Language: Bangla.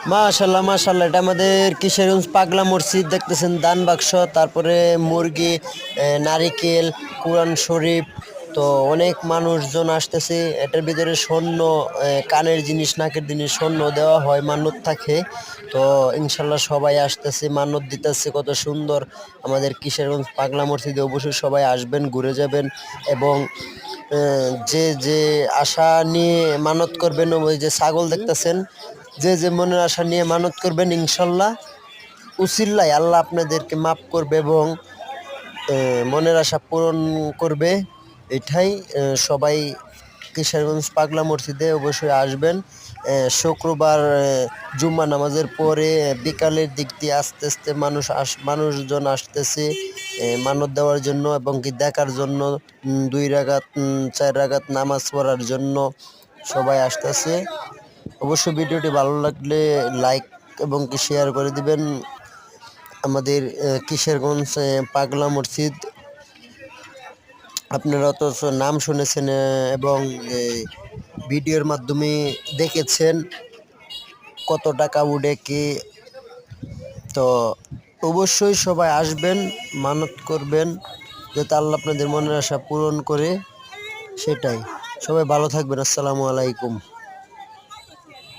মাশাল্লাহ মাশাল্লাহ, এটা আমাদের কিশোরগঞ্জ পাগলা মসজিদ দেখতেছেন, দান বাক্স, তারপরে মুরগি, নারিকেল, কোরআন শরীফ। তো অনেক মানুষজন আসতেছে। এটার ভিতরে স্বর্ণ, কানের জিনিস, নাকের জিনিস, স্বর্ণ দেওয়া হয়, মান্যত থাকে। তো ইনশাল্লাহ সবাই আসতেছে, মান্যত দিতেছে। কত সুন্দর আমাদের কিশোরগঞ্জ পাগলা মসজিদে। অবশ্যই সবাই আসবেন, ঘুরে যাবেন। এবং যে যে আশা নিয়ে মানত করবেন, ওই যে ছাগল দেখতেছেন, যে যে মনের আশা নিয়ে মানত করবেন, ইনশাল্লাহ উসিল্লায় আল্লাহ আপনাদেরকে মাফ করবে এবং মনের আশা পূরণ করবে। এটাই সবাই কিশোরগঞ্জ পাগলা মসজিদে অবশ্যই আসবেন। শুক্রবার জুম্মা নামাজের পরে বিকালের দিক দিয়ে আস্তে আস্তে মানুষজন আসতেছে মানত দেওয়ার জন্য এবং কি দেখার জন্য। 2 রাকাত 4 রাকাত নামাজ পড়ার জন্য সবাই আসতেছে। অবশ্যই ভিডিওটি ভালো লাগলে লাইক এবং কি শেয়ার করে দিবেন। আমাদের কিশোরগঞ্জ পাগলা মসজিদ, আপনারা তো নাম শুনেছেন এবং ভিডিওর মাধ্যমে দেখেছেন কত টাকা উঠে কি। তো অবশ্যই সবাই আসবেন, মানত করবেন যাতে আল্লাহ আপনাদের মনের আশা পূরণ করে। সেটাই। সবাই ভালো থাকবেন। আসসালামু আলাইকুম।